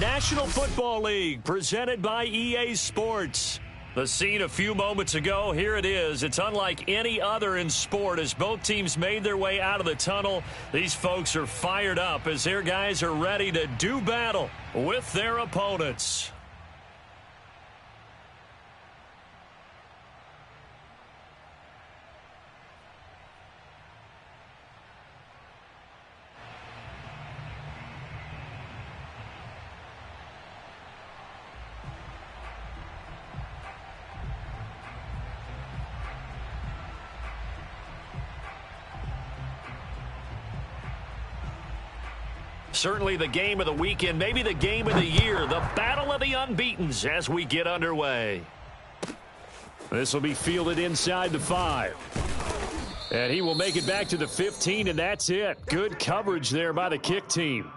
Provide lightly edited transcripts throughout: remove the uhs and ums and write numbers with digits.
National Football League, presented by EA Sports. The scene a few moments ago, here it is. It's unlike any other in sport as both teams made their way out of the tunnel. These folks are fired up as their guys are ready to do battle with their opponents. Certainly the game of the weekend, maybe the game of the year, the battle of the unbeatens as we get underway. This will be fielded inside the 5. And he will make it back to the 15, and that's it. Good coverage there by the kick team.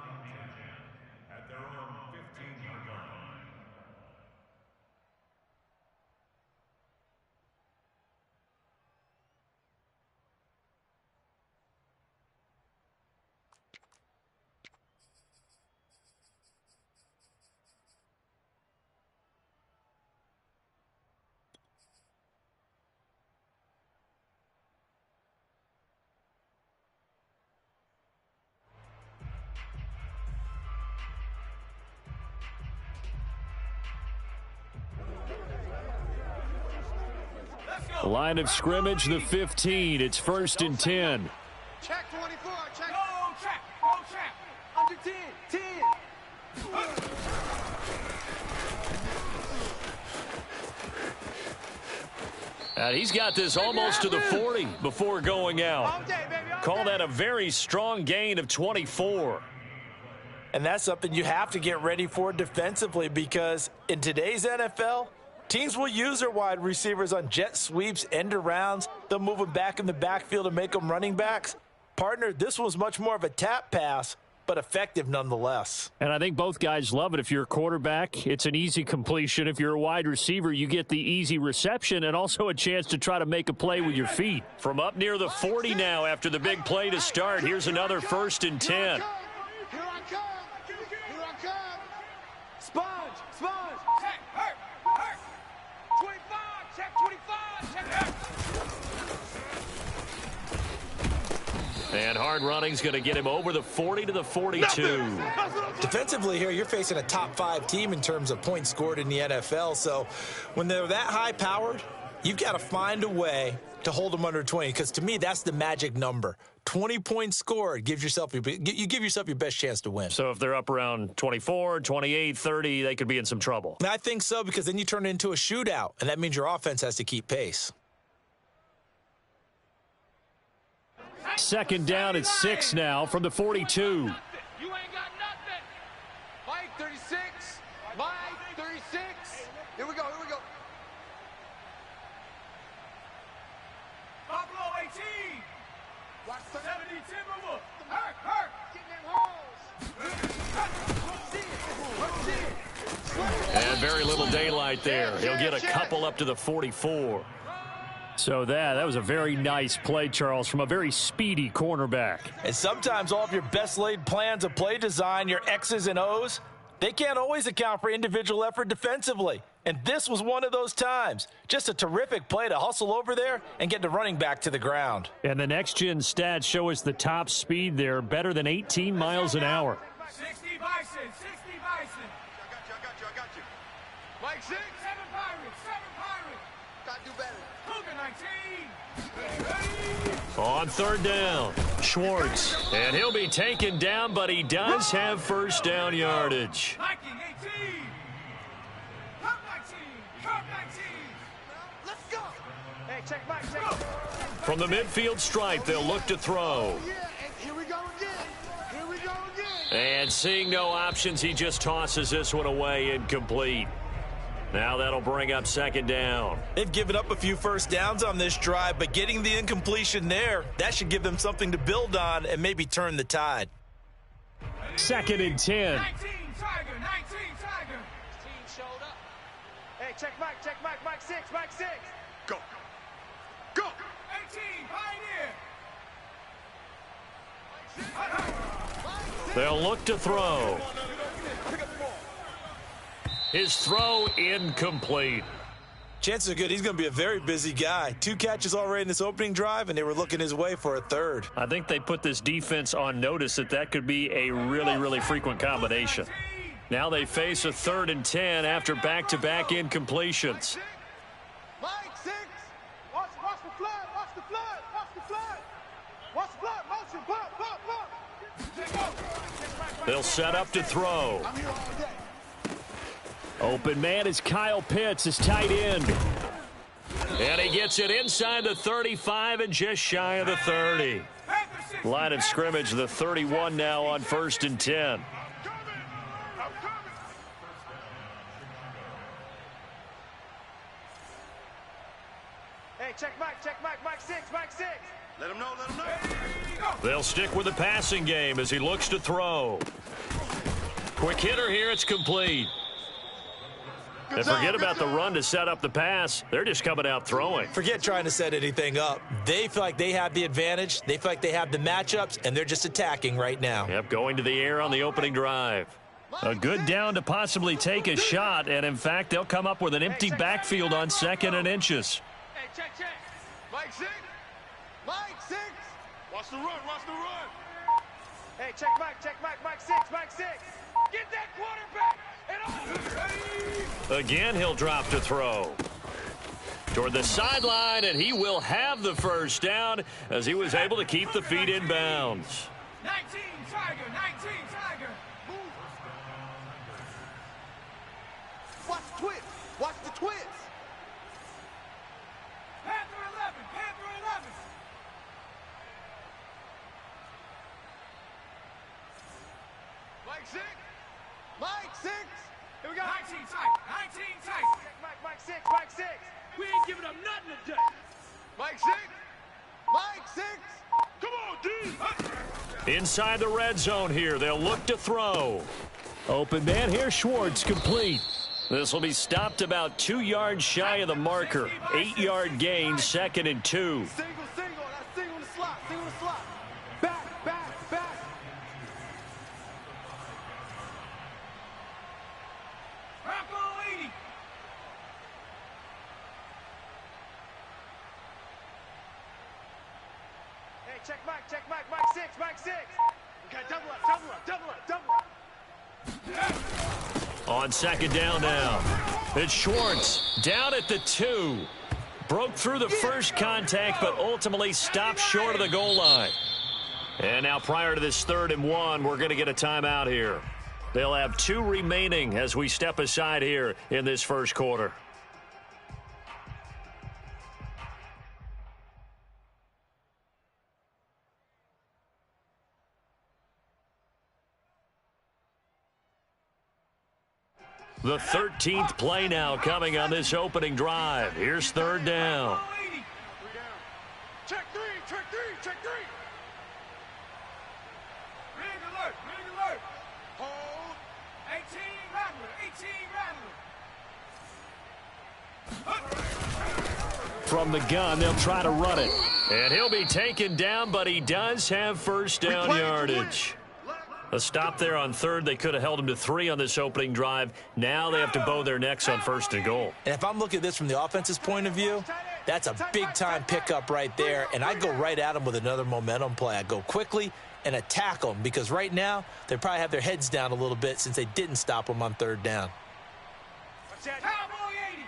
Line of scrimmage, the 15. It's 1st and 10. Check 24. Check. Go check. Go check. Under 10. 10. And he's got this almost to the 40 before going out. Call that a very strong gain of 24. And that's something you have to get ready for defensively because in today's NFL, teams will use their wide receivers on jet sweeps, end arounds. They'll move them back in the backfield and make them running backs. Partner, this was much more of a tap pass, but effective nonetheless. And I think both guys love it. If you're a quarterback, it's an easy completion. If you're a wide receiver, you get the easy reception and also a chance to try to make a play with your feet. From up near the 40 now after the big play to start, here's another 1st and 10. Here I come. Here I come. Sponge. Check. Hurt. 25. Check 25. Check. And hard running's going to get him over the 40 to the 42. Defensively here, you're facing a top 5 team in terms of points scored in the NFL. So when they're that high-powered, you've got to find a way to hold them under 20 because to me, that's the magic number. 20 points scored gives yourself you give yourself your best chance to win. So if they're up around 24, 28, 30, they could be in some trouble. And I think so because then you turn it into a shootout, and that means your offense has to keep pace. 2nd down at 6 now from the 42. You ain't got nothing. Mike 36. Mike 36. Here we go. Buffalo 18. Watch 70 Timberwolves. Hurt. Get them holes. And very little daylight there. He'll get a couple up to the 44. So that was a very nice play, Charles, from a very speedy cornerback. And sometimes all of your best laid plans of play design, your X's and O's, they can't always account for individual effort defensively. And this was one of those times. Just a terrific play to hustle over there and get the running back to the ground. And the next-gen stats show us the top speed there, better than 18 miles an hour. 60 Bison. I got you. Mike 6. 7 Pirates. Gotta do better. Cougar 19. On 3rd down, Schwartz. And he'll be taken down, but he does have 1st down yardage. Viking 18. Cup 19. Let's go. Hey, check Mike. From the midfield stripe, they'll look to throw. Here we go again. And seeing no options, he just tosses this one away, incomplete. Now that'll bring up 2nd down. They've given up a few 1st downs on this drive, but getting the incompletion there, that should give them something to build on and maybe turn the tide. 2nd and 10. 19 Tiger. 19 Tiger. Team showed up. Hey, check Mike. Mike 6. Go. 18 Pioneer. They'll look to throw. His throw incomplete. Chances are good he's going to be a very busy guy. 2 catches already in this opening drive, and they were looking his way for a third. I think they put this defense on notice that could be a really, really frequent combination. Now they face a 3rd and 10 after back-to-back incompletions. Mike 6. Watch the flood. Watch the flood. Watch the flood. Watch the flood. Motion. Pop. They'll set up to throw. Open man is Kyle Pitts, his tight end. And he gets it inside the 35 and just shy of the 30. Line of scrimmage, the 31 now on 1st and 10. Hey, check Mike 6. Let him know. They'll stick with the passing game as he looks to throw. Quick hitter here, it's complete. And forget about the run to set up the pass. They're just coming out throwing. Forget trying to set anything up. They feel like they have the advantage. They feel like they have the matchups, and they're just attacking right now. Yep, going to the air on the opening drive. A good down to possibly take a shot, and in fact, they'll come up with an empty backfield on 2nd and inches. Hey, check. Mike 6. Watch the run. Hey, check Mike 6. Get that quarterback. Again, he'll drop to throw. Toward the sideline, and he will have the first down as he was able to keep the feet in bounds. 19 Tiger. Watch the twist. Panther 11. Mike 6. Here we go. 19 tight. Mike 6. We ain't giving up nothing today. Mike 6. Come on, D. Inside the red zone here, they'll look to throw. Open man here, Schwartz, complete. This will be stopped about 2 yards shy of the marker. 8-yard gain, 2nd and 2. Single. That's single in the slot. Back. Hey, check Mike 6. Okay, double up. On 2nd down now. It's Schwartz down at the 2. Broke through the first contact, but ultimately stopped short of the goal line. And now prior to this 3rd and 1, we're going to get a timeout here. They'll have 2 remaining as we step aside here in this first quarter. The 13th play now coming on this opening drive. Here's 3rd down. Check three. Rig alert. Hold. 18 rattler. From the gun, they'll try to run it. And he'll be taken down, but he does have first down yardage. A stop there on 3rd. They could have held him to 3 on this opening drive. Now they have to bow their necks on 1st and goal. And if I'm looking at this from the offense's point of view, that's a big-time pickup right there, and I'd go right at them with another momentum play. I'd go quickly and attack them because right now they probably have their heads down a little bit since they didn't stop them on 3rd down. Cowboy 80.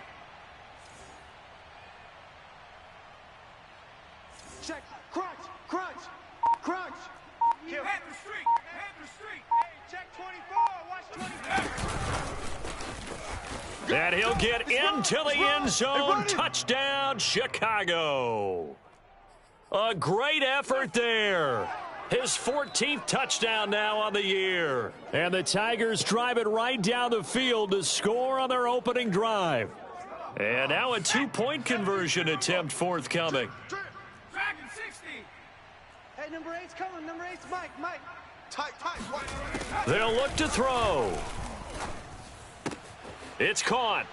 Check. Crunch. Kill. Panther Street. Hey, check 24. Watch 24. And he'll get into the end zone. Touchdown, Chicago. A great effort there. His 14th touchdown now on the year. And the Tigers drive it right down the field to score on their opening drive. And now a 2-point conversion attempt forthcoming. Dragon 60. Hey, number 8's coming. Number 8's Mike. Tight. They'll look to throw. It's caught.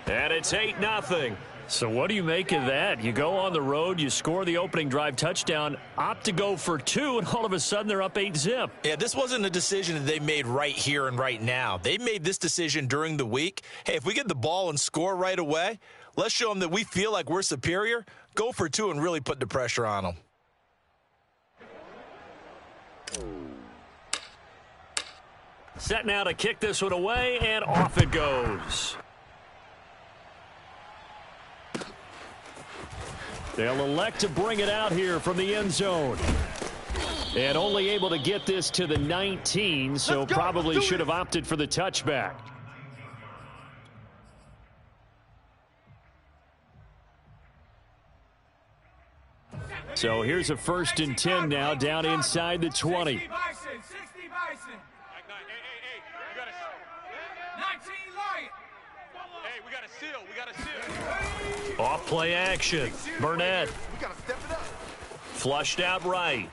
And it's 8-0. So what do you make of that? You go on the road, you score the opening drive touchdown, opt to go for 2, and all of a sudden they're up 8-zip. Yeah, this wasn't a decision that they made right here and right now. They made this decision during the week. Hey, if we get the ball and score right away, let's show them that we feel like we're superior. Go for 2 and really put the pressure on them. Set now to kick this one away, and off it goes. They'll elect to bring it out here from the end zone. And only able to get this to the 19, so probably should have opted for the touchback. So here's a 1st and 10 now, down inside the 20. 60 Bison. 60 Bison. We got 19 Lion. Hey, we got a seal. We got a seal. Off play action. Burnett. We got to step it up. Flushed out right.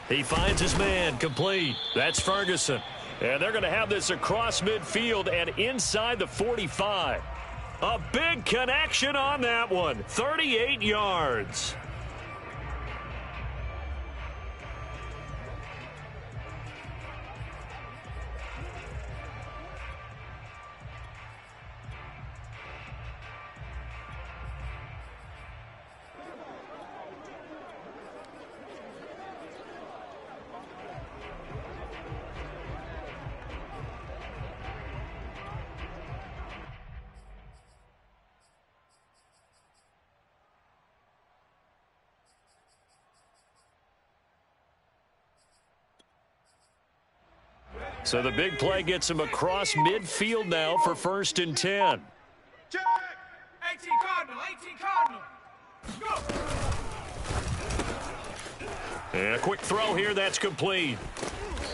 He finds his man, complete. That's Ferguson. And they're going to have this across midfield and inside the 45. A big connection on that one. 38 yards. So the big play gets him across midfield now for 1st and 10. Check. 18 Cardinal. 18 Cardinal. Go. And a quick throw here, that's complete.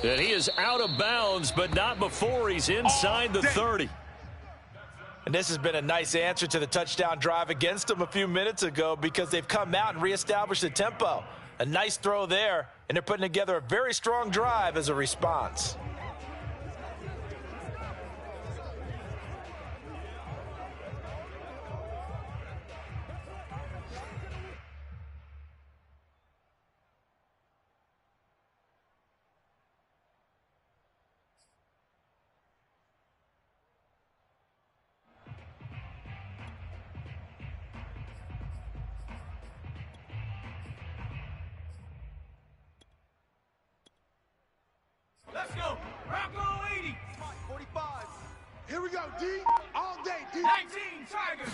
And he is out of bounds, but not before he's inside the 30. And this has been a nice answer to the touchdown drive against them a few minutes ago because they've come out and reestablished the tempo. A nice throw there, and they're putting together a very strong drive as a response. Let's go. Rocco 80. 45. Here we go, D. All day, D. 19 Tigers.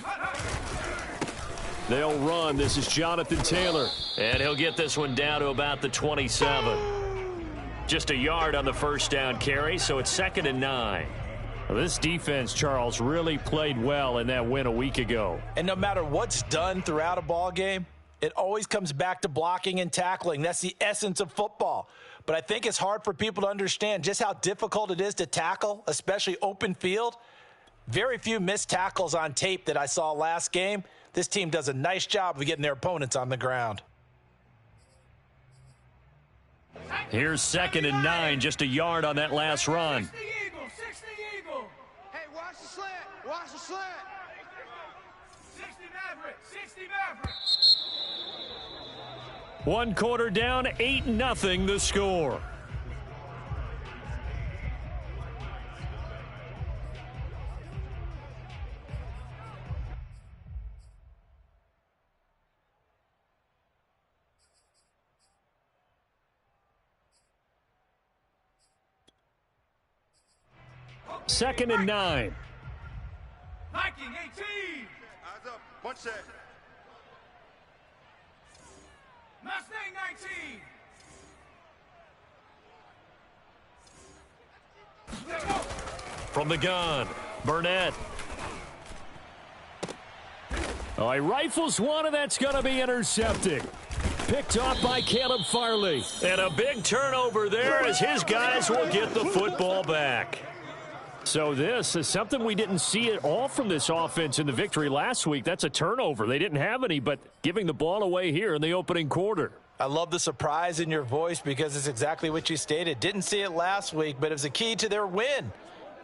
They'll run. This is Jonathan Taylor. And he'll get this one down to about the 27. Just a yard on the first down carry, so it's 2nd and 9. Well, this defense, Charles, really played well in that win a week ago. And no matter what's done throughout a ball game, it always comes back to blocking and tackling. That's the essence of football. But I think it's hard for people to understand just how difficult it is to tackle, especially open field. Very few missed tackles on tape that I saw last game. This team does a nice job of getting their opponents on the ground. Here's 2nd and 9, just a yard on that last run. 60 Eagle. 60 Eagle. Hey, watch the slant. Watch the slant. 60 Maverick. 60 Maverick. 1 quarter down, 8-0 the score. Second and 9. Viking 18. Eyes up. One set. Mustang 19. Let's go. From the gun, Burnett. Oh, he rifles one, and that's going to be intercepted. Picked off by Caleb Farley. And a big turnover there as his guys will get the football back. So this is something we didn't see at all from this offense in the victory last week. That's a turnover. They didn't have any, but giving the ball away here in the opening quarter. I love the surprise in your voice because it's exactly what you stated. Didn't see it last week, but it was a key to their win.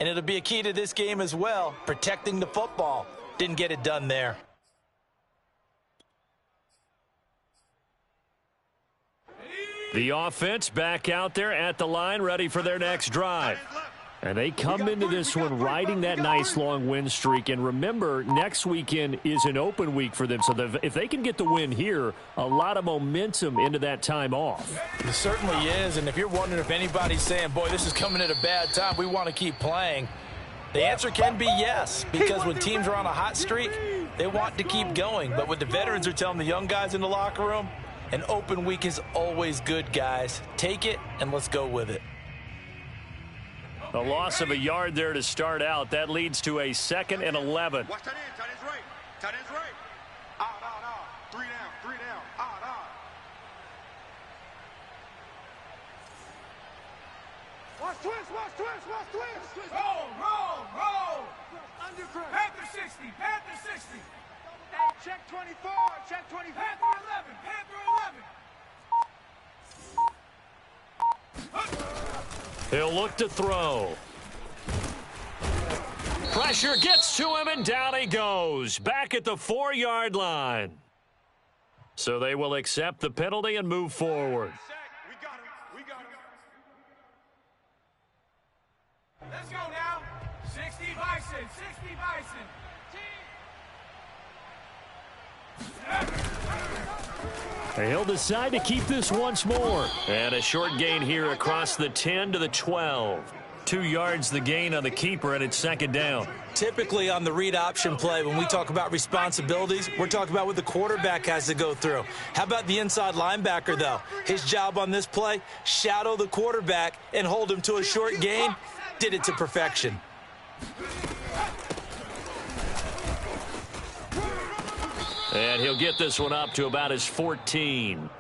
And it'll be a key to this game as well, protecting the football. didn't get it done there. The offense back out there at the line, ready for their next drive. And they come into this one riding that nice long win streak. And remember, next weekend is an open week for them. So if they can get the win here, a lot of momentum into that time off. It certainly is. And if you're wondering if anybody's saying, boy, this is coming at a bad time, we want to keep playing, the answer can be yes. Because when teams are on a hot streak, they want to keep going. But what the veterans are telling the young guys in the locker room, an open week is always good, guys. Take it and let's go with it. A loss of a yard there to start out. That leads to a 2nd and 11. Watch tight end. Tight end's right. Tight end's right. Out. 3 down. 3 down. Out. Watch twist. Roll. Undercross. Panther 60. Hey, check 24. Check 24. Panther 11. He'll look to throw. Pressure gets to him, and down he goes. Back at the 4-yard line. So they will accept the penalty and move forward. We got him. Let's go now. 60 Bison. He'll decide to keep this once more. And a short gain here across the 10 to the 12. 2 yards the gain on the keeper, and it's 2nd down. Typically on the read option play, when we talk about responsibilities, we're talking about what the quarterback has to go through. How about the inside linebacker, though? His job on this play, shadow the quarterback and hold him to a short gain. Did it to perfection. And he'll get this one up to about his 14.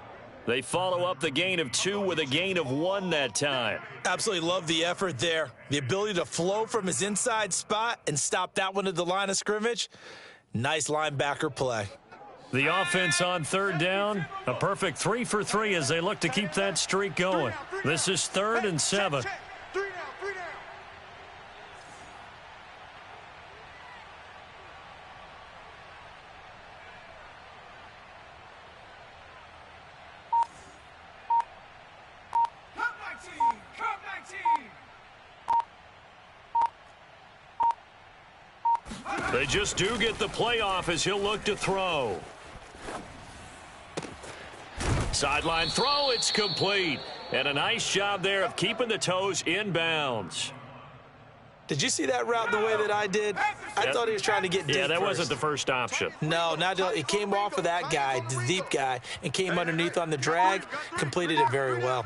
They follow up the gain of 2 with a gain of 1 that time. Absolutely love the effort there. The ability to flow from his inside spot and stop that one at the line of scrimmage. Nice linebacker play. The offense on 3rd down. A perfect 3 for 3 as they look to keep that streak going. This is 3rd and 7. 3 down. They just do get the playoff as he'll look to throw. Sideline throw, it's complete. And a nice job there of keeping the toes in bounds. Did you see that route the way that I did? I thought he was trying to get deep. Yeah, that wasn't the first option. No, it came off of that guy, the deep guy, and came underneath on the drag. Completed it very well.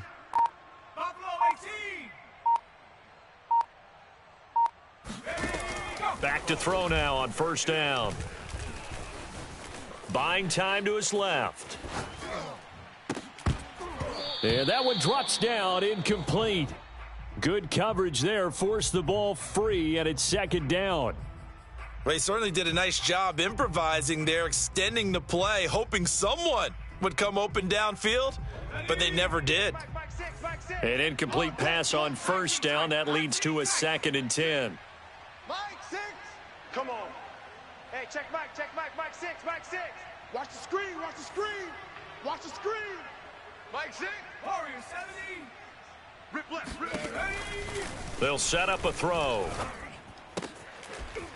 Back to throw now on 1st down. Buying time to his left. And that one drops down, incomplete. Good coverage there, forced the ball free, and it's 2nd down. Well, he certainly did a nice job improvising there, extending the play, hoping someone would come open downfield, but they never did. An incomplete pass on 1st down. That leads to a 2nd and 10. Mike 6. Come on. Hey, check Mike 6. Watch the screen. Mike 6. Warrior 70. Rip left. Ready. They'll set up a throw.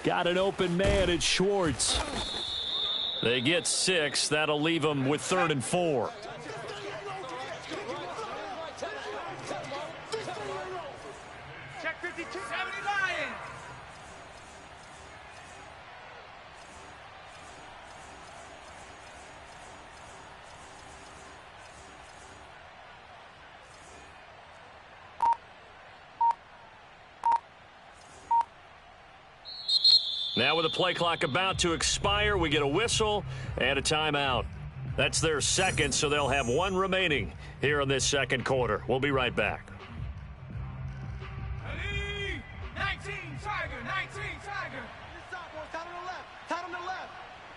Got an open man at Schwartz. They get 6. That'll leave them with 3rd and 4. Check 52. 70 Lions. Now with the play clock about to expire, we get a whistle and a timeout. That's their 2nd, so they'll have 1 remaining here in this 2nd quarter. We'll be right back. 19 Tiger. Inside, boys. Tight on the left.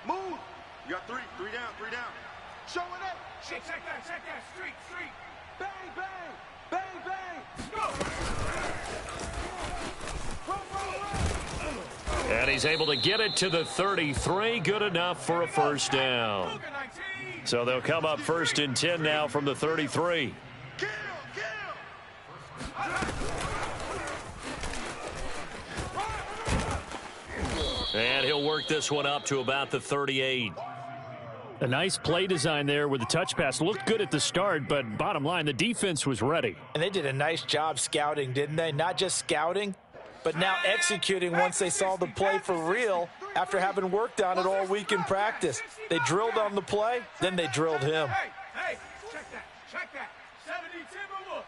Move. You got 3 down. Show it up. Check that. Street. Bang. Go. Run. And he's able to get it to the 33. Good enough for a first down. So they'll come up 1st and 10 now from the 33. And he'll work this one up to about the 38. A nice play design there with the touch pass. Looked good at the start, but bottom line, the defense was ready. And they did a nice job scouting, didn't they? Not just scouting, but now executing once they saw the play for real after having worked on it all week in practice. They drilled on the play, then they drilled him. Hey, check that. 70 Timberwolves.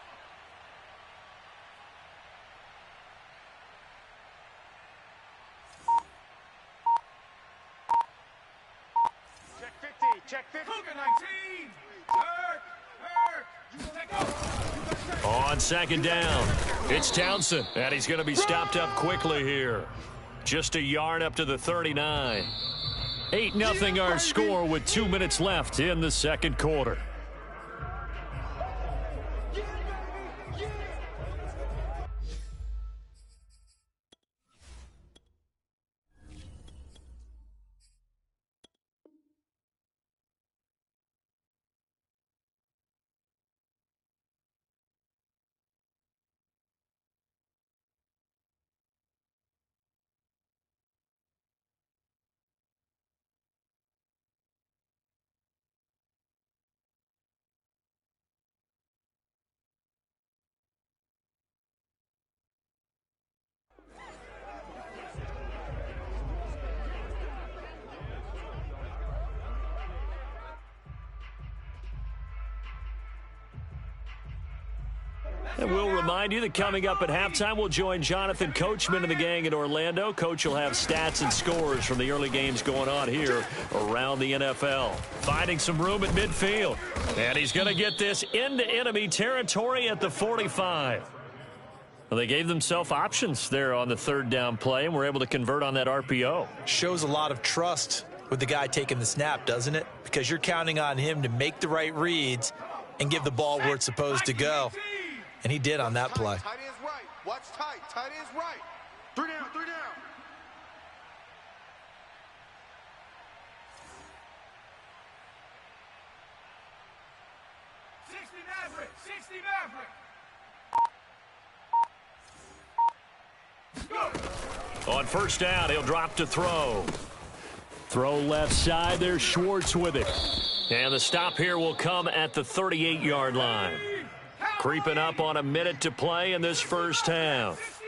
Check 50. Cougar 19. Hurt. On 2nd down, it's Townsend, and he's going to be stopped up quickly here. Just a yard up to the 39. 8-0 our score with 2 minutes left in the second quarter. And we'll remind you that coming up at halftime, we'll join Jonathan Coachman and the gang in Orlando. Coach will have stats and scores from the early games going on here around the NFL. Finding some room at midfield. And he's going to get this into enemy territory at the 45. Well, they gave themselves options there on the 3rd down play, and were able to convert on that RPO. Shows a lot of trust with the guy taking the snap, doesn't it? Because you're counting on him to make the right reads and give the ball where it's supposed to go. And he did on that play. Tight end's right. Watch tight. Tight end's right. 3 down. 60 Maverick. On 1st down, he'll drop to throw. Throw left side. There's Schwartz with it. And the stop here will come at the 38-yard line. Creeping up on a minute to play in this first half.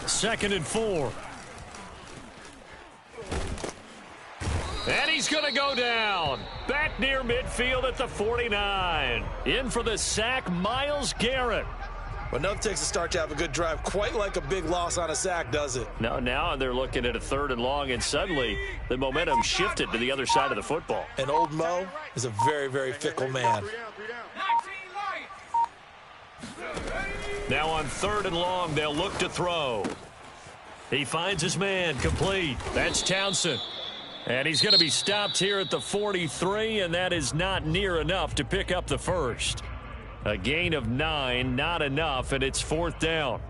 2nd and 4. And he's going to go down. Back near midfield at the 49. In for the sack, Myles Garrett. Well, nothing takes a start to have a good drive, quite like a big loss on a sack, does it? No, now they're looking at a 3rd and long, and suddenly the momentum shifted to the other side of the football. And old Moe is a very, very fickle man. Now on 3rd and long, they'll look to throw. He finds his man, complete. That's Townsend. And he's going to be stopped here at the 43, and that is not near enough to pick up the first. A gain of 9, not enough, and it's 4th down.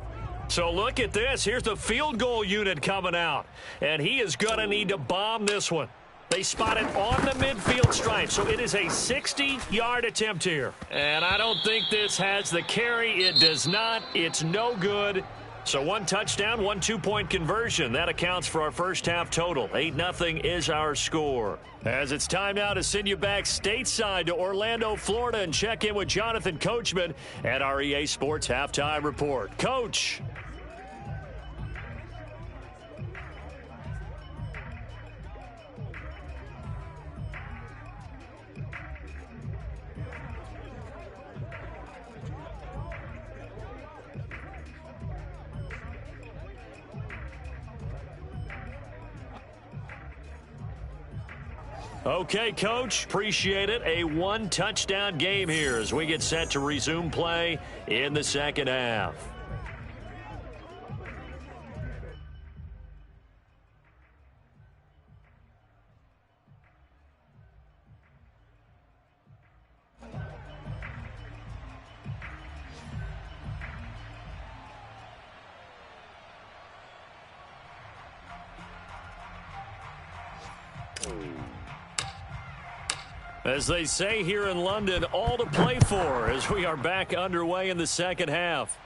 So look at this. Here's the field goal unit coming out, and he is going to need to bomb this one. They spot it on the midfield stripe, so it is a 60-yard attempt here. And I don't think this has the carry. It does not. It's no good. So 1 touchdown, 1 2-point conversion. That accounts for our first half total. 8-0 is our score. As it's time now to send you back stateside to Orlando, Florida, and check in with Jonathan Coachman at our EA Sports Halftime Report. Coach. Okay, Coach, appreciate it. A 1-touchdown game here as we get set to resume play in the second half. As they say here in London, all to play for as we are back underway in the second half.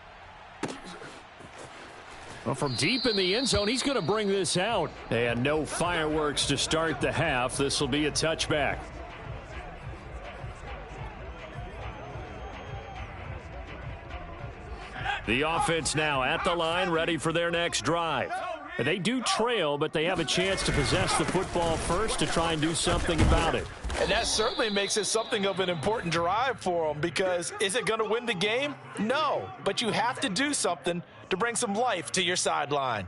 Well, from deep in the end zone, he's going to bring this out. And no fireworks to start the half. This will be a touchback. The offense now at the line, ready for their next drive. They do trail, but they have a chance to possess the football first to try and do something about it. And that certainly makes it something of an important drive for them, because is it going to win the game? No, but you have to do something to bring some life to your sideline.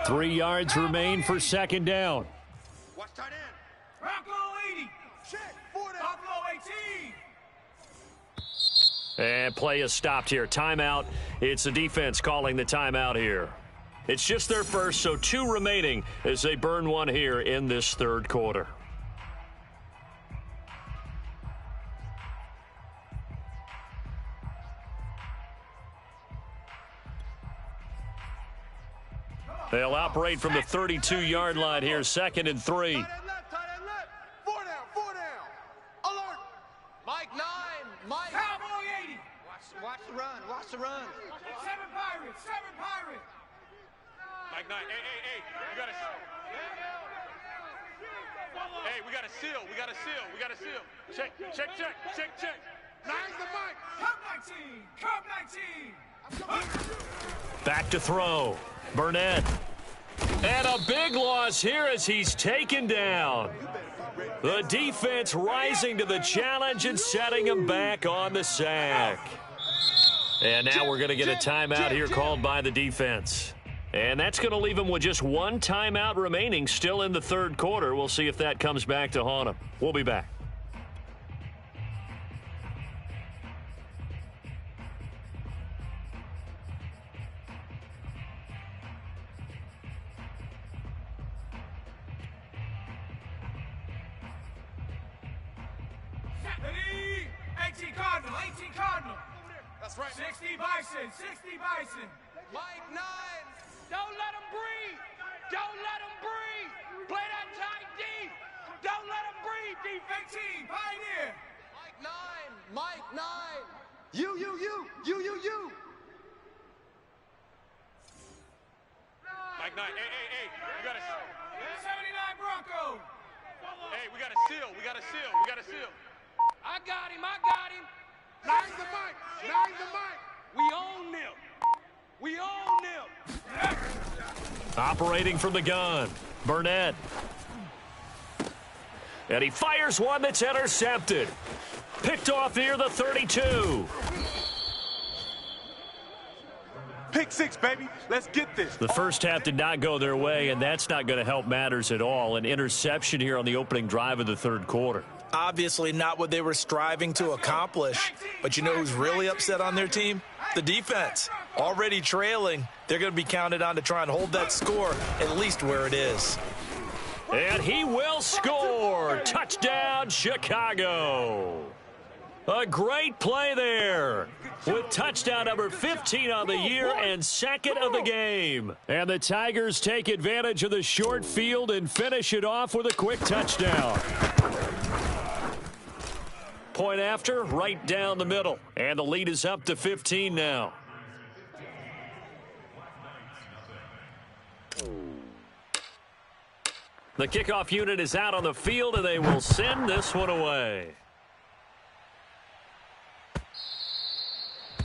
Three yards remain for second down. Watch tight end. Bronco 80. Check. 4 down. Buffalo 18. And play is stopped here. Timeout. It's the defense calling the timeout here. It's just their first, so 2 remaining as they burn one here in this third quarter. They'll operate from the 32-yard line here, 2nd and 3. Tight end left. 4 down. Alert. Mike 9. Mike. Cowboy 80. Watch the run. 7 Pirates. Mike 9. Hey. You got to. Hey, we got a seal. Check. 9's the Mike. Come 19. Back to throw. Burnett. And a big loss here as he's taken down. The defense rising to the challenge and setting him back on the sack. And now we're going to get a timeout here called by the defense. And that's going to leave him with just 1 timeout remaining still in the third quarter. We'll see if that comes back to haunt him. We'll be back. Cardinal. That's right. 60 Bison. Mike 9. Don't let him breathe. Play that tight D. Don't let him breathe, defense. 18, Pioneer. Mike 9. You. Mike 9. Hey. You got to 79 Bronco. Hey, we got a seal. I got him. 9's the Mike. We own them. Operating from the gun, Burnett. And he fires one that's intercepted. Picked off near the 32. Pick 6, baby. Let's get this. The first half did not go their way, and that's not going to help matters at all. An interception here on the opening drive of the third quarter. Obviously not what they were striving to accomplish. But you know who's really upset on their team? The defense. Already trailing. They're going to be counted on to try and hold that score at least where it is. And he will score. Touchdown, Chicago. A great play there with touchdown number 15 on the year and 2nd of the game. And the Tigers take advantage of the short field and finish it off with a quick touchdown. Point after, right down the middle. And the lead is up to 15 now. The kickoff unit is out on the field, and they will send this one away.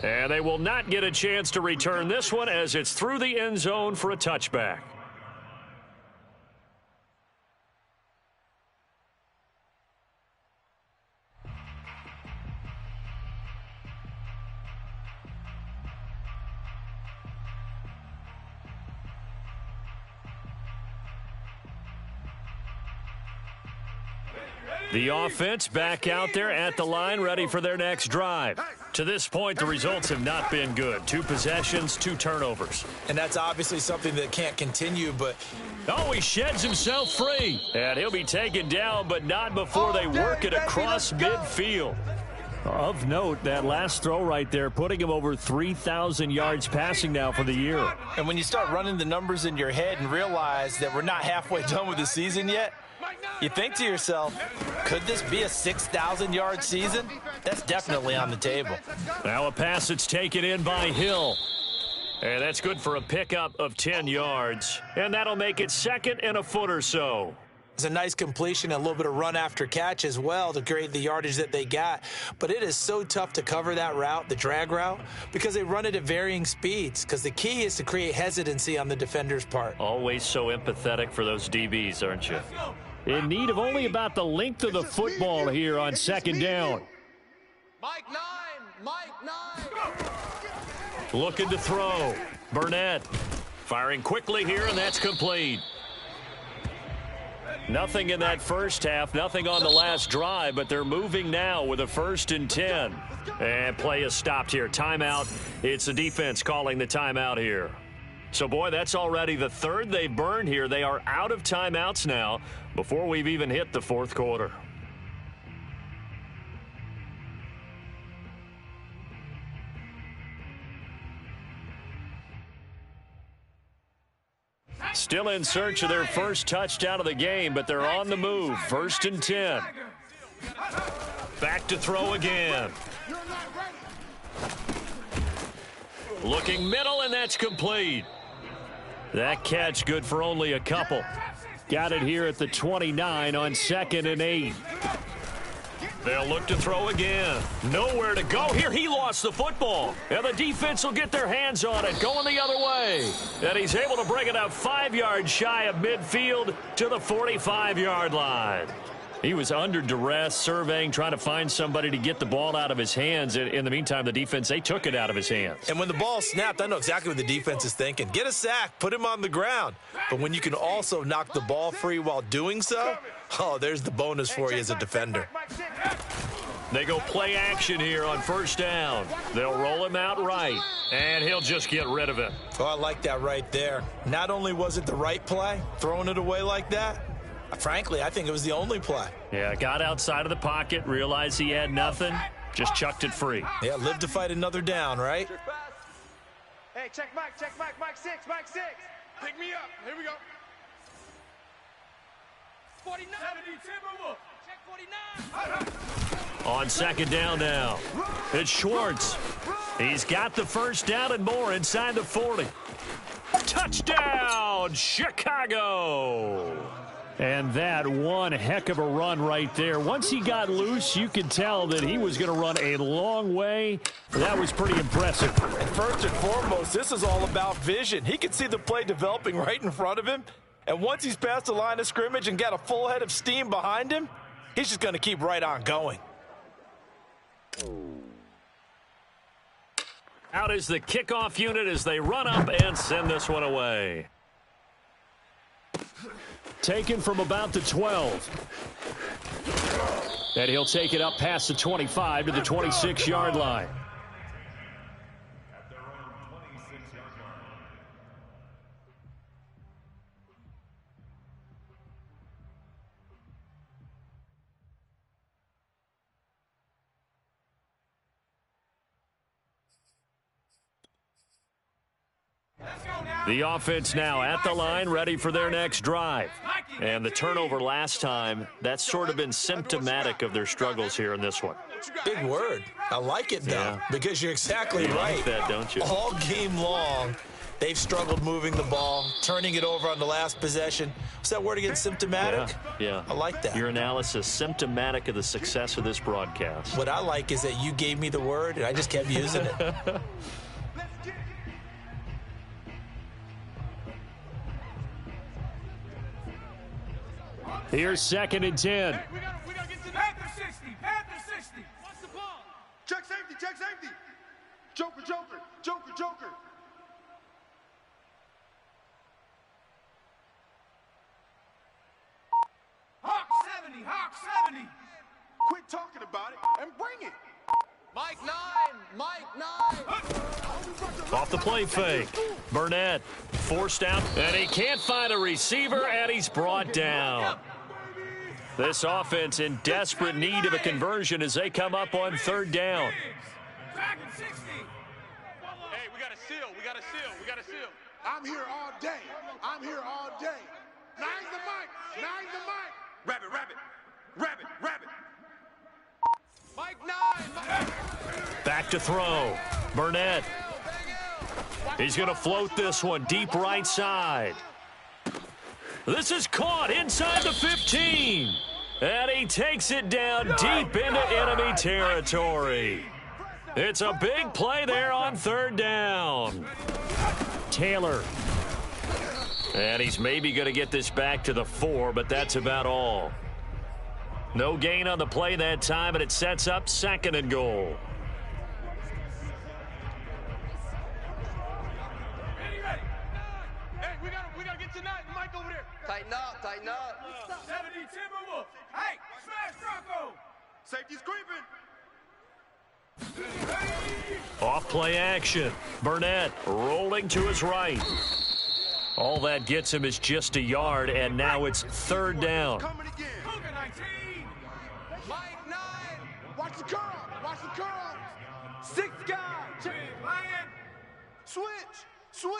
And they will not get a chance to return this one as it's through the end zone for a touchback. The offense back out there at the line, ready for their next drive. To this point, the results have not been good. 2 possessions, 2 turnovers. And that's obviously something that can't continue, but... Oh, he sheds himself free. And he'll be taken down, but not before they work it across midfield. Of note, that last throw right there, putting him over 3,000 yards passing now for the year. And when you start running the numbers in your head and realize that we're not halfway done with the season yet, you think to yourself, could this be a 6,000-yard season? That's definitely on the table. Now a pass that's taken in by Hill. And that's good for a pickup of 10 yards. And that'll make it 2nd and a foot or so. It's a nice completion and a little bit of run after catch as well to create the yardage that they got. But it is so tough to cover that route, the drag route, because they run it at varying speeds. Because the key is to create hesitancy on the defender's part. Always so empathetic for those DBs, aren't you? In need of only about the length of the football here on 2nd down. Mike 9, Mike 9. Looking to throw. Burnett firing quickly here, and that's complete. Nothing in that first half, nothing on the last drive, but they're moving now with a 1st and 10. And play is stopped here. Timeout. It's the defense calling the timeout here. So, boy, that's already the 3rd they've burned here. They are out of timeouts now before we've even hit the 4th quarter. Still in search of their first touchdown of the game, but they're on the move. 1st and 10. Back to throw again. Looking middle, and that's complete. That catch good for only a couple. Got it here at the 29 on 2nd and 8. They'll look to throw again. Nowhere to go here. He lost the football. And the defense will get their hands on it, going the other way. And he's able to bring it up 5 yards shy of midfield to the 45-yard line. He was under duress, surveying, trying to find somebody to get the ball out of his hands. In the meantime, the defense, they took it out of his hands. And when the ball snapped, I know exactly what the defense is thinking. Get a sack, put him on the ground. But when you can also knock the ball free while doing so, oh, there's the bonus for you as a defender. They go play action here on 1st down. They'll roll him out right, and he'll just get rid of it. Oh, I like that right there. Not only was it the right play, throwing it away like that, frankly, I think it was the only play. Yeah, got outside of the pocket, realized he had nothing, just chucked it free. Yeah, live to fight another down, right? Hey, check Mike 6, Mike 6. Pick me up. Here we go. 49. 70 Timberwolf. Check 49. On 2nd down now, it's Schwartz. He's got the 1st down and more inside the 40. Touchdown, Chicago! And that one heck of a run right there. Once he got loose, you could tell that he was going to run a long way. That was pretty impressive. And first and foremost, this is all about vision. He could see the play developing right in front of him. And once he's past the line of scrimmage and got a full head of steam behind him, he's just going to keep right on going. Out is the kickoff unit as they run up and send this one away. Taken from about the 12. And he'll take it up past the 25 to the 26-yard line. The offense now at the line, ready for their next drive. And the turnover last time, that's sort of been symptomatic of their struggles here in this one. Big word. I like it, though, because you're exactly right. Like that, don't you? All game long, they've struggled moving the ball, turning it over on the last possession. What's that word again, symptomatic? Yeah. I like that. Your analysis, symptomatic of the success of this broadcast. What I like is that you gave me the word, and I just kept using it. Here's 2nd and 10. Hey, we gotta get to Panther 60. Panther 60. What's the ball? Check safety. Check safety. Joker. Hawk 70. Quit talking about it and bring it. Mike 9. Off the play fake. Burnett forced out, and he can't find a receiver, and he's brought down. This offense in desperate need of a conversion as they come up on third down. Hey, we got to seal. We got to seal. We got to seal. I'm here all day. I'm here all day. Nine's the mic. Nine's the mic. Rabbit, rabbit. Rabbit, rabbit. Mike 9. Back to throw. Burnett. He's going to float this one deep right side. This is caught inside the 15. And he takes it down deep into enemy territory. It's a big play there on third down. Taylor. And he's maybe going to get this back to the 4, but that's about all. No gain on the play that time, and it sets up 2nd and goal. Hey, we gotta get tonight. Mike over there. Tighten up, tighten up. 70 Timberwolves. Hey, smash Bronco. Safety's creeping. Off play action. Burnett rolling to his right. All that gets him is just a yard, and now it's third down. Coming again. 19. Mike 9. Watch the curl. Watch the curl. 6 guy. Lion. Switch. Switch.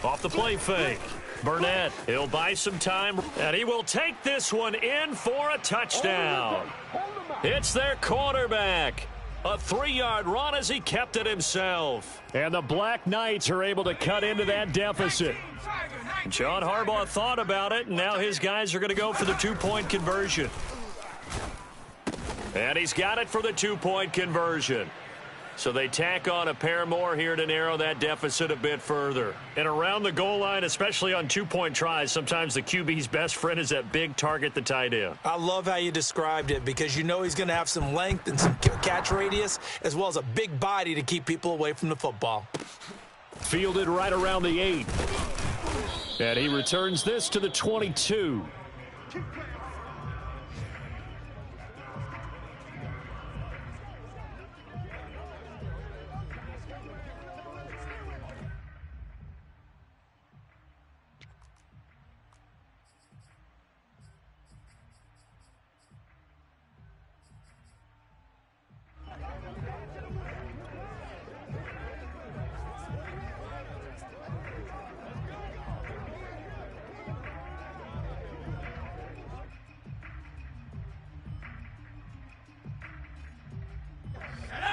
Off the play fake. Burnett, he'll buy some time, and he will take this one in for a touchdown. It's their quarterback. A 3-yard run as he kept it himself. And the Black Knights are able to cut into that deficit. John Harbaugh thought about it, and now his guys are going to go for the 2-point conversion. And he's got it for the 2-point conversion. So they tack on a pair more here to narrow that deficit a bit further. And around the goal line, especially on 2-point tries, sometimes the QB's best friend is that big target, the tight end. I love how you described it because you know he's going to have some length and some catch radius as well as a big body to keep people away from the football. Fielded right around the 8. And he returns this to the 22.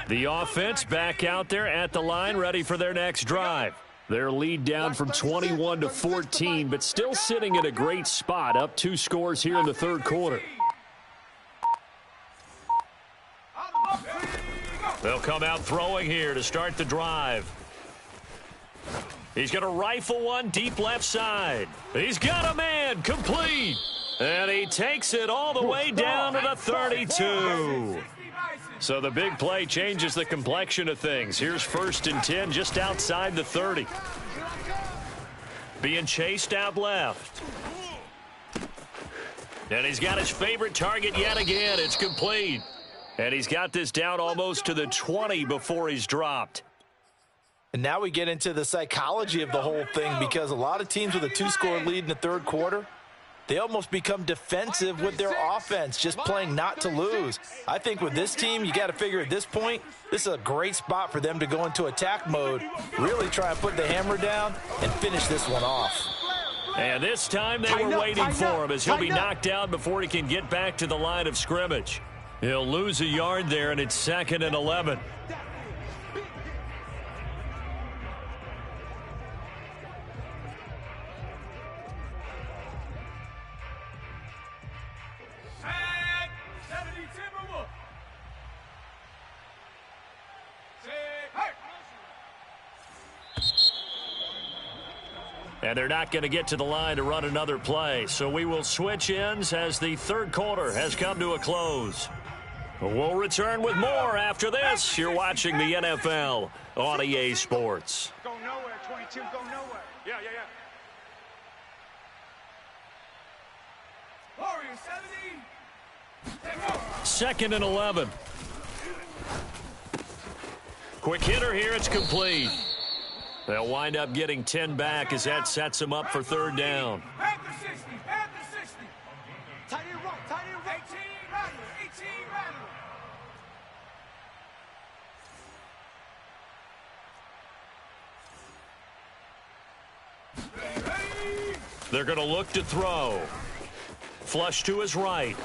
The offense back out there at the line, ready for their next drive. Their lead down from 21 to 14, but still sitting in a great spot, up 2 scores here in the third quarter. They'll come out throwing here to start the drive. He's going to rifle one deep left side. He's got a man, complete. And he takes it all the way down to the 32. So the big play changes the complexion of things. Here's 1st and 10 just outside the 30. Being chased out left. And he's got his favorite target yet again. It's complete. And he's got this down almost to the 20 before he's dropped. And now we get into the psychology of the whole thing because a lot of teams with a 2-score lead in the third quarter, they almost become defensive with their offense, just playing not to lose. I think with this team, you got to figure at this point, this is a great spot for them to go into attack mode, really try and put the hammer down and finish this one off. And this time they were waiting for him as he'll be knocked down before he can get back to the line of scrimmage. He'll lose a yard there, and it's 2nd and 11. And they're not going to get to the line to run another play. So we will switch ends as the third quarter has come to a close. We'll return with more after this. You're watching the NFL on EA Sports. Go nowhere, 22. Go nowhere. Yeah. Warriors 70. 2nd and 11. Quick hitter here. It's complete. They'll wind up getting 10 back as that sets them up for 3rd down. Panther 60, Panther 60. Tight end right, 18 Rattler, 18 Rattler. They're going to look to throw. Flush to his right.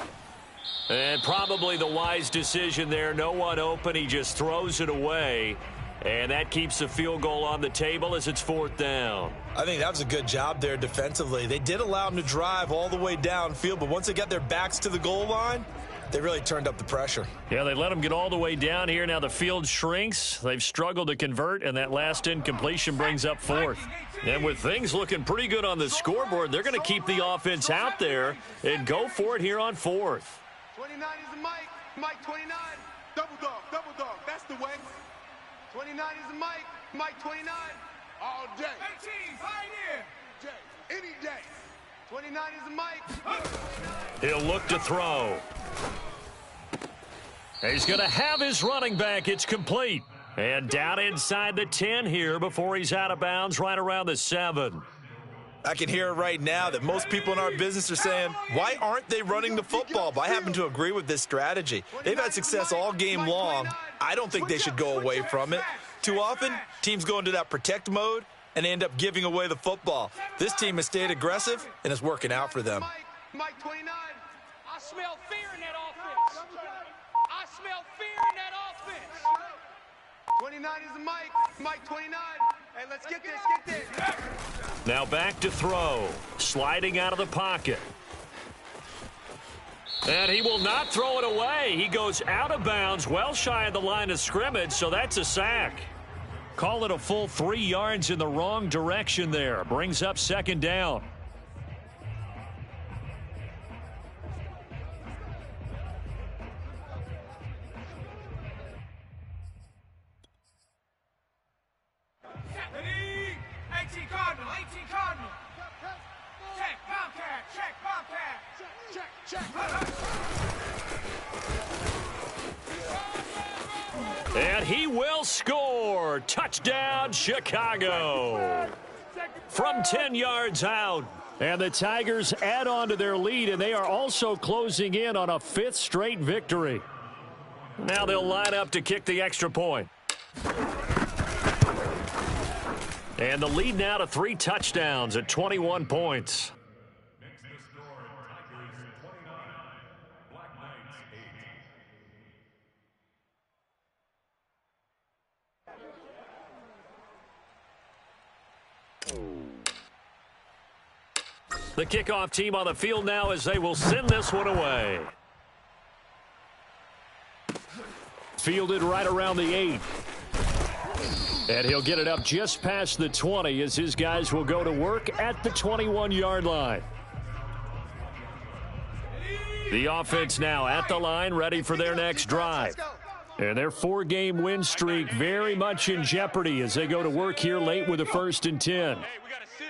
And probably the wise decision there. No one open. He just throws it away. And that keeps the field goal on the table as it's 4th down. I think that was a good job there defensively. They did allow them to drive all the way downfield, but once they got their backs to the goal line, they really turned up the pressure. Yeah, they let them get all the way down here. Now the field shrinks. They've struggled to convert, and that last incompletion brings up 4th. And with things looking pretty good on the scoreboard, they're going to keep the offense out there and go for it here on 4th. 29 is the Mike. Mike 29. Double dog. That's the way. 29 is the Mike. Mike 29. All day. 18, pioneer. Jay, any day. 29 is the Mike. He'll look to throw. He's going to have his running back. It's complete. And down inside the 10 here before he's out of bounds right around the 7. I can hear it right now that most people in our business are saying, why aren't they running the football? But I happen to agree with this strategy. They've had success all game long. I don't think they should go away from it. Too often, teams go into that protect mode and end up giving away the football. This team has stayed aggressive, and it's working out for them. Mike 29. I smell fear in that offense. I smell fear in that offense. 29 is the Mike. Mike 29. Hey, let's get this. Now back to throw. Sliding out of the pocket. And he will not throw it away. He goes out of bounds, well shy of the line of scrimmage, so that's a sack. Call it a full 3 yards in the wrong direction there. Brings up 2nd down. And he will score. Touchdown, Chicago. From 10 yards out. And the Tigers add on to their lead, and they are also closing in on a 5th straight victory. Now they'll line up to kick the extra point. And the lead now to 3 touchdowns at 21 points. The kickoff team on the field now as they will send this one away. Fielded right around the 8. And he'll get it up just past the 20 as his guys will go to work at the 21-yard line. The offense now at the line, ready for their next drive. And their 4-game win streak very much in jeopardy as they go to work here late with a 1st and 10. Hey, we got a seal.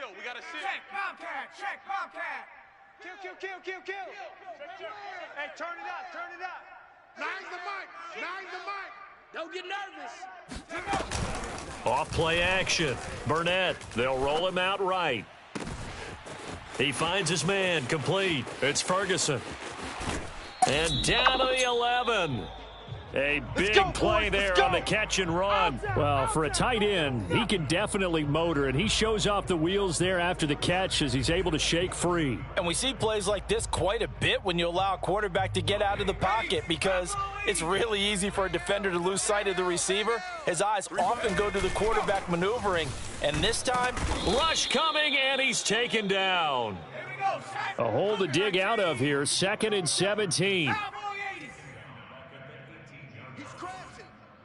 Check, Bobcat. Check, Bobcat. Kill. Hey, turn it up. Nine's the mic. Don't get nervous. Off play action. Burnett. They'll roll him out right. He finds his man. Complete. It's Ferguson. And down to the 11. A big play there on the catch and run. Well, for a tight end, he can definitely motor, and he shows off the wheels there after the catch as he's able to shake free. And we see plays like this quite a bit when you allow a quarterback to get out of the pocket because it's really easy for a defender to lose sight of the receiver. His eyes often go to the quarterback maneuvering, and this time, rush coming, and he's taken down. A hole to dig out of here, 2nd and 17.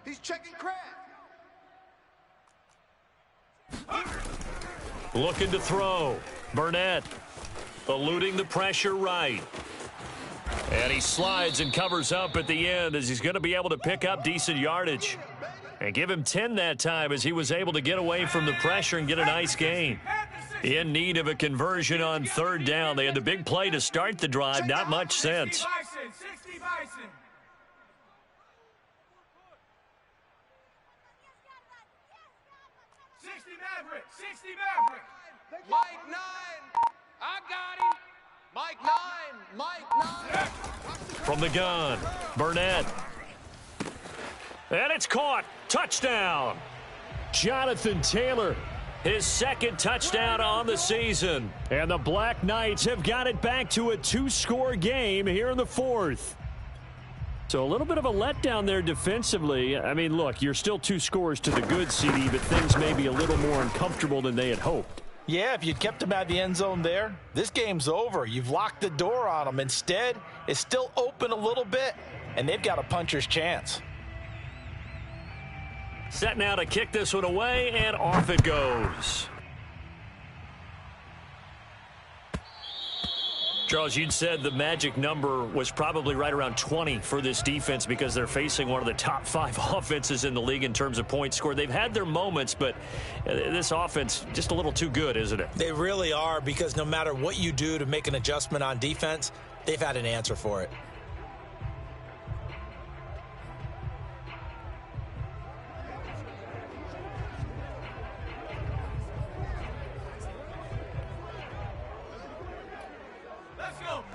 He's checking crab. Looking to throw. Burnett eluding the pressure right. And he slides and covers up at the end as he's going to be able to pick up decent yardage. And give him 10 that time as he was able to get away from the pressure and get a nice gain. In need of a conversion on 3rd down. They had the big play to start the drive. Not much sense. Maverick, 60 Maverick. Mike 9. I got him. Mike 9. Mike 9. From the gun, Burnett. And it's caught. Touchdown. Jonathan Taylor, his second touchdown on the season. And the Black Knights have got it back to a 2-score game here in the fourth. So a little bit of a letdown there defensively. I mean, look, you're still 2 scores to the good, CD, but things may be a little more uncomfortable than they had hoped. Yeah, if you'd kept them out of the end zone there, this game's over. You've locked the door on them. Instead, it's still open a little bit, and they've got a puncher's chance. Set now to kick this one away, and off it goes. Charles, you'd said the magic number was probably right around 20 for this defense because they're facing one of the top 5 offenses in the league in terms of points scored. They've had their moments, but this offense just a little too good, isn't it? They really are, because no matter what you do to make an adjustment on defense, they've had an answer for it.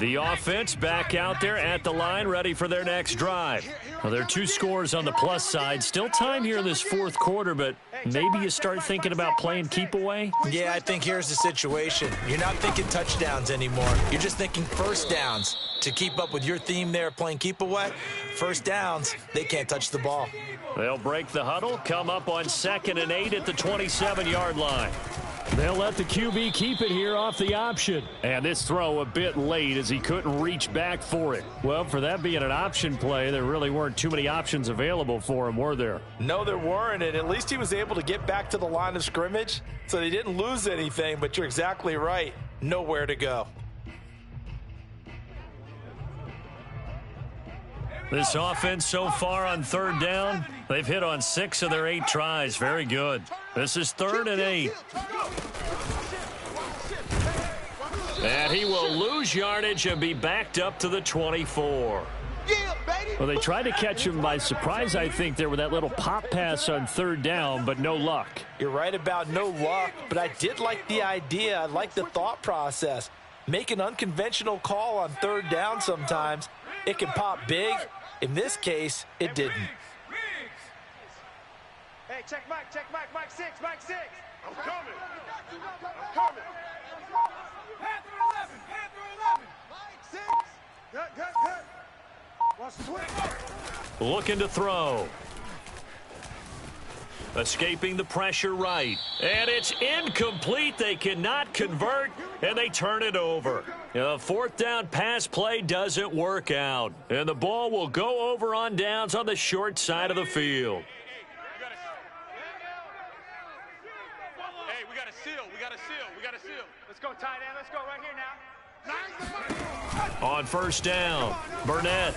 The offense back out there at the line, ready for their next drive. Well, there are 2 scores on the plus side. Still time here in this fourth quarter, but maybe you start thinking about playing keep away? Yeah, I think here's the situation. You're not thinking touchdowns anymore. You're just thinking first downs. To keep up with your theme there, playing keep away, first downs, they can't touch the ball. They'll break the huddle, come up on 2nd and 8 at the 27-yard line. They'll let the QB keep it here off the option. And this throw a bit late as he couldn't reach back for it. Well, for that being an option play, there really weren't too many options available for him, were there? No, there weren't, and at least he was able to get back to the line of scrimmage, so they didn't lose anything, but you're exactly right. Nowhere to go. This offense so far on 3rd down, they've hit on 6 of their 8 tries. Very good. This is 3rd and 8. And he will lose yardage and be backed up to the 24. Well, they tried to catch him by surprise, I think, there with that little pop pass on 3rd down, but no luck. You're right about no luck, but I did like the idea. I like the thought process. Make an unconventional call on 3rd down sometimes. It can pop big. In this case, it didn't. Hey, check Mike, Mike 6, Mike 6. I'm coming. I'm coming. Panther 11. Mike 6. Good. Watch the swing. Looking to throw. Escaping the pressure right. And it's incomplete. They cannot convert, and they turn it over. The 4th down pass play doesn't work out. And the ball will go over on downs on the short side of the field. Hey, we got a seal. Let's go, tight end. Let's go right here now. On 1st down, Burnett.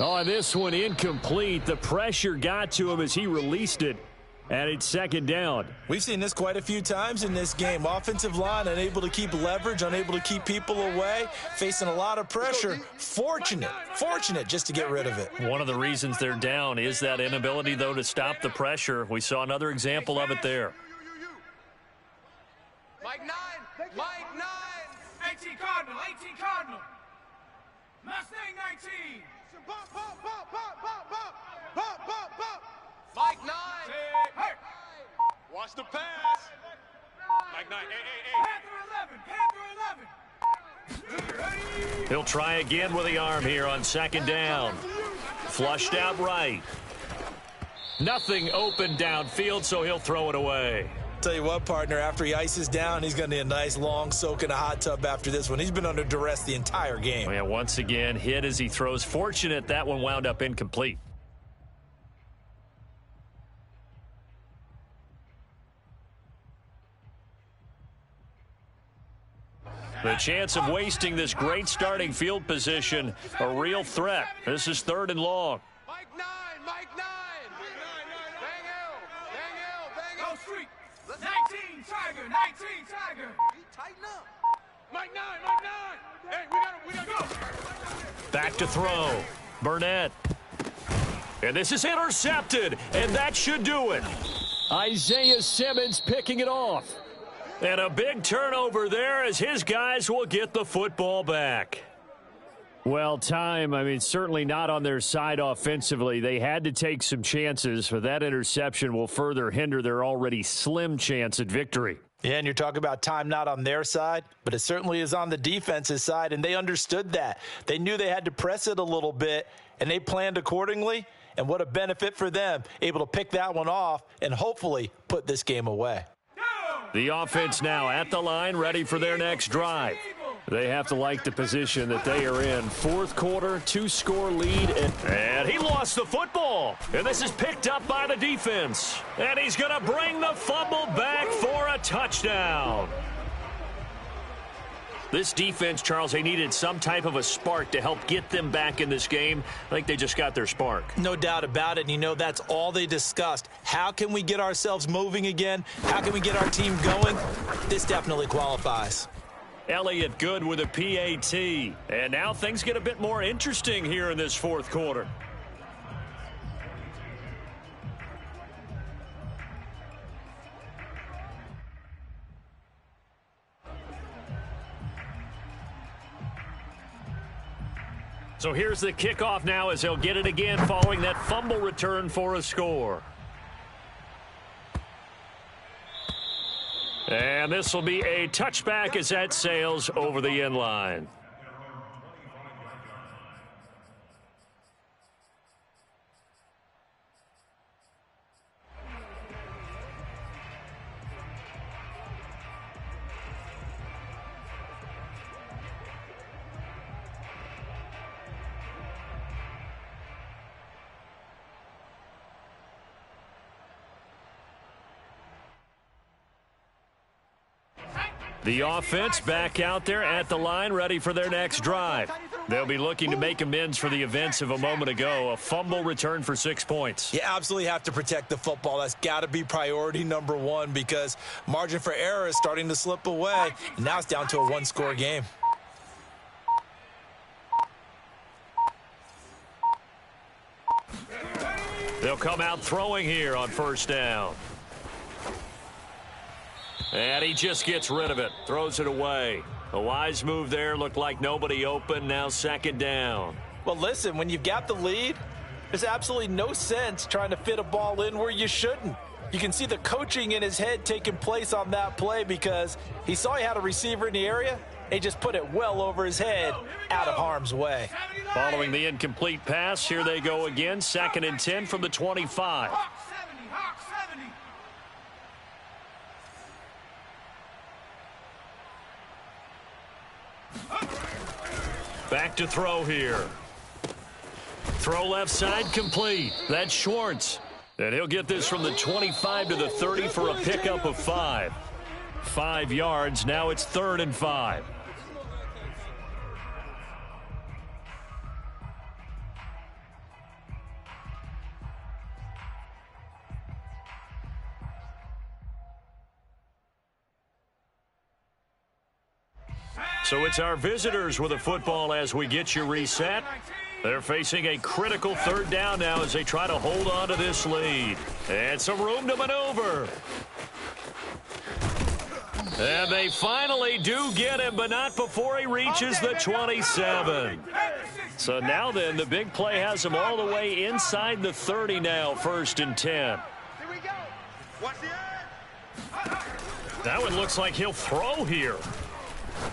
Oh, this one incomplete. The pressure got to him as he released it, and it's 2nd down. We've seen this quite a few times in this game. Offensive line unable to keep leverage, unable to keep people away, facing a lot of pressure. Fortunate just to get rid of it. One of the reasons they're down is that inability, though, to stop the pressure. We saw another example of it there. Mike 9. 18 Cardinal. Mustang 19. Mike 9. Hey. Watch the pass. Mike 9. Panther 11. He'll try again with the arm here on 2nd down. Flushed out right. Nothing open downfield, so he'll throw it away. Tell you what, partner, after he ices down, he's going to need a nice long soak in a hot tub after this one. He's been under duress the entire game. Oh, yeah, once again, hit as he throws. Fortunate that one wound up incomplete. The chance of wasting this great starting field position, a real threat. This is 3rd and long. Mike 9. Bang L. Go street. 19 Tiger. Tighten up. Mike 9. Hey, we gotta go. Back to throw. Burnett. And this is intercepted, and that should do it. Isaiah Simmons picking it off. And a big turnover there as his guys will get the football back. Well, time, certainly not on their side offensively. They had to take some chances, but that interception will further hinder their already slim chance at victory. Yeah, and you're talking about time not on their side, but it certainly is on the defense's side, and they understood that. They knew they had to press it a little bit, and they planned accordingly, and what a benefit for them, able to pick that one off and hopefully put this game away. The offense now at the line, ready for their next drive. They have to like the position that they are in. Fourth quarter, 2-score lead. And he lost the football. And this is picked up by the defense. And he's going to bring the fumble back for a touchdown. This defense, Charles, they needed some type of a spark to help get them back in this game. I think they just got their spark. No doubt about it. And that's all they discussed. How can we get ourselves moving again? How can we get our team going? This definitely qualifies. Elliott good with a PAT. And now things get a bit more interesting here in this fourth quarter. So here's the kickoff now as they'll get it again following that fumble return for a score. And this will be a touchback as that sails over the end line. The offense back out there at the line, ready for their next drive. They'll be looking to make amends for the events of a moment ago. A fumble return for 6 points. You absolutely have to protect the football. That's got to be priority number one because margin for error is starting to slip away. And now it's down to a one-score game. They'll come out throwing here on first down. And he just gets rid of it, throws it away. A wise move there, looked like nobody open, now second down. Well, listen, when you've got the lead, there's absolutely no sense trying to fit a ball in where you shouldn't. You can see the coaching in his head taking place on that play because he saw he had a receiver in the area. He just put it well over his head, out of harm's way. Following the incomplete pass, here they go again, 2nd and 10 from the 25. Back to throw here. Throw left side complete. That's Schwartz. And he'll get this from the 25 to the 30 for a pickup of 5. 5 yards. Now it's 3rd and 5. So it's our visitors with a football as we get you reset. They're facing a critical 3rd down now as they try to hold on to this lead. And some room to maneuver. And they finally do get him, but not before he reaches the 27. So now then, the big play has him all the way inside the 30 now, 1st and 10. Here we go. Watch the edge. That one looks like he'll throw here.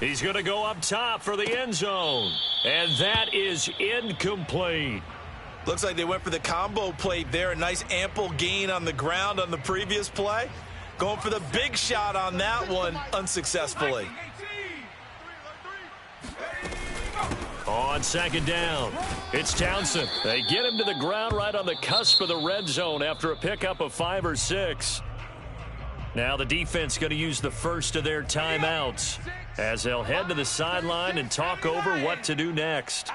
He's going to go up top for the end zone. And that is incomplete. Looks like they went for the combo plate there. A nice ample gain on the ground on the previous play. Going for the big shot on that one unsuccessfully. On 2nd down, it's Townsend. They get him to the ground right on the cusp of the red zone after a pickup of 5 or 6. Now the defense going to use the first of their timeouts as they'll head to the sideline and talk over what to do next.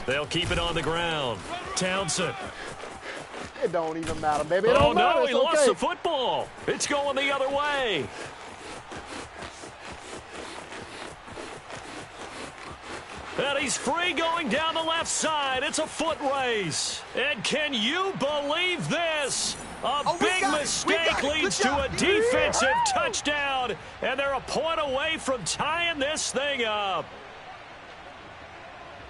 They'll keep it on the ground. Townsend. It don't even matter, baby. It Oh, don't matter. no, he It's lost okay. the football. It's going the other way. And he's free going down the left side. It's a foot race. And can you believe this? A big mistake leads to a defensive touchdown, and they're a point away from tying this thing up.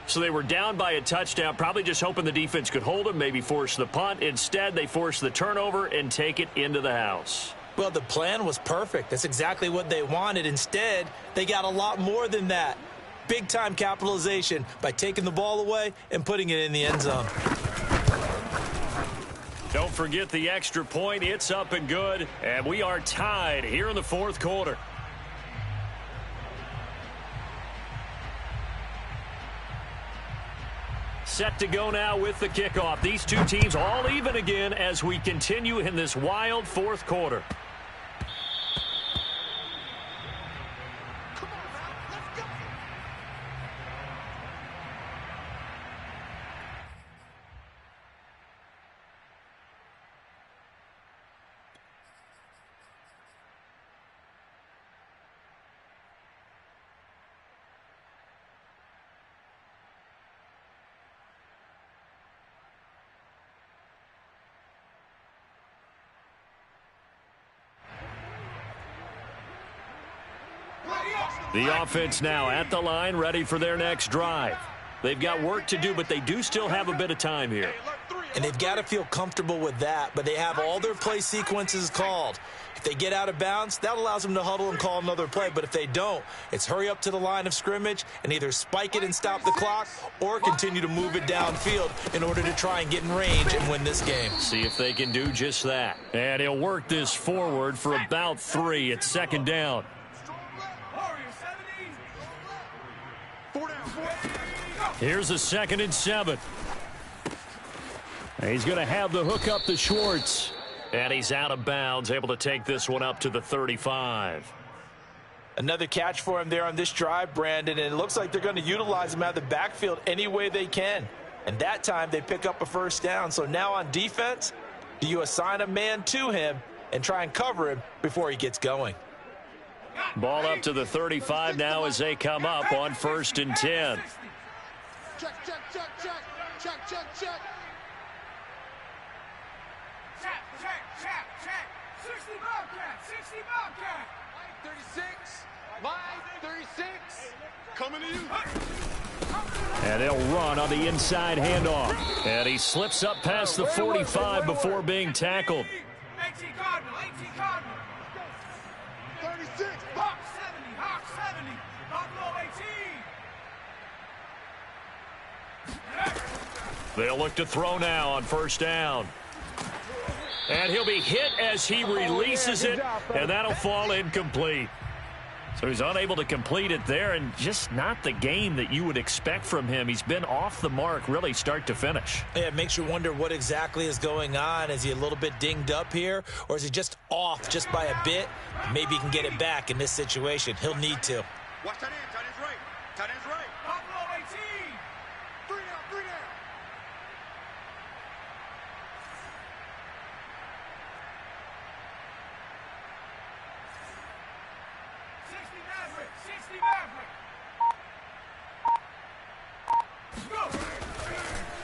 So they were down by a touchdown, probably just hoping the defense could hold them, maybe force the punt. Instead, they force the turnover and take it into the house. Well, the plan was perfect. That's exactly what they wanted. Instead, they got a lot more than that. Big-time capitalization by taking the ball away and putting it in the end zone. Don't forget the extra point. It's up and good, and we are tied here in the fourth quarter. Set to go now with the kickoff. These two teams all even again as we continue in this wild fourth quarter. The offense now at the line, ready for their next drive. They've got work to do, but they do still have a bit of time here. And they've got to feel comfortable with that, but they have all their play sequences called. If they get out of bounds, that allows them to huddle and call another play. But if they don't, it's hurry up to the line of scrimmage and either spike it and stop the clock or continue to move it downfield in order to try and get in range and win this game. See if they can do just that. And he'll work this forward for about 3. It's second down. Here's a 2nd and 7. He's going to have the hook up to Schwartz. And he's out of bounds, able to take this one up to the 35. Another catch for him there on this drive, Brandon, and it looks like they're going to utilize him out of the backfield any way they can. And that time they pick up a first down. So now on defense, do you assign a man to him and try and cover him before he gets going? Ball up to the 35 now as they come up on 1st and 10. Check, check, check, check, check, check, check. Check, check, check, check. 60 Bobcat, 60 Bobcat. Mike 36, Mike 36. Coming to you. And they'll run on the inside handoff. And he slips up past the 45 before being tackled. 18 Cardinal, 18 Cardinal. 36, Hawk 70, Hawk 70, Buffalo 18. They'll look to throw now on 1st down. And he'll be hit as he releases it, and that'll fall incomplete. So he's unable to complete it there, and just not the game that you would expect from him. He's been off the mark really start to finish. Yeah, it makes you wonder what exactly is going on. Is he a little bit dinged up here, or is he just off just by a bit? Maybe he can get it back in this situation. He'll need to. Watch that end, tight end's right. Tight end's right. Buffalo 18. 3 down, 3 down.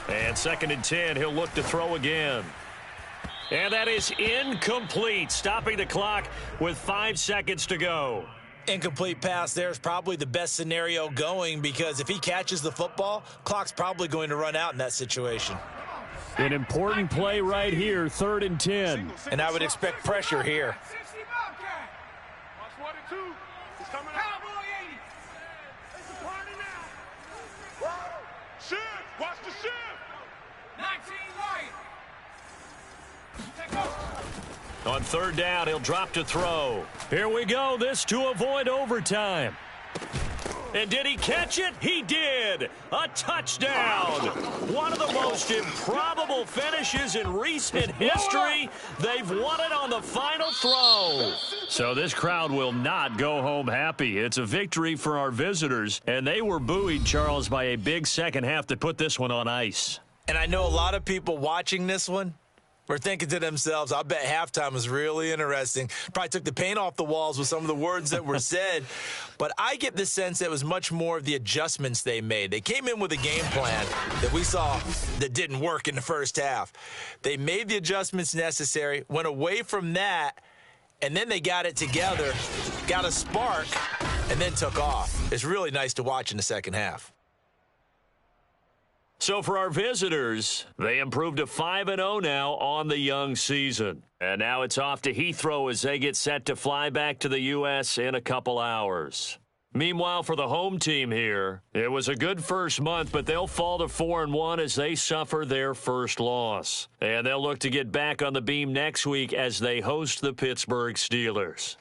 And 2nd and 10, he'll look to throw again. And that is incomplete, stopping the clock with 5 seconds to go. Incomplete pass there is probably the best scenario going, because if he catches the football, clock's probably going to run out in that situation. An important play right here, 3rd and 10. And I would expect pressure here. 60 Bobcat. Watch 1 and 2. He's coming out. Cowboy 80. It's a party now. Shift. Watch the shift. 19 right. Take over. On 3rd down, he'll drop to throw. Here we go, this to avoid overtime. And did he catch it? He did. A touchdown. One of the most improbable finishes in recent history. They've won it on the final throw. So this crowd will not go home happy. It's a victory for our visitors, and they were buoyed, Charles, by a big second half that put this one on ice. And I know a lot of people watching this one were thinking to themselves, I bet halftime was really interesting. Probably took the paint off the walls with some of the words that were said. But I get the sense that it was much more of the adjustments they made. They came in with a game plan that we saw that didn't work in the first half. They made the adjustments necessary, went away from that, and then they got it together, got a spark, and then took off. It's really nice to watch in the second half. So for our visitors, they improved to 5-0 now on the young season. And now it's off to Heathrow as they get set to fly back to the U.S. in a couple hours. Meanwhile, for the home team here, it was a good first month, but they'll fall to 4-1 as they suffer their first loss. And they'll look to get back on the beam next week as they host the Pittsburgh Steelers.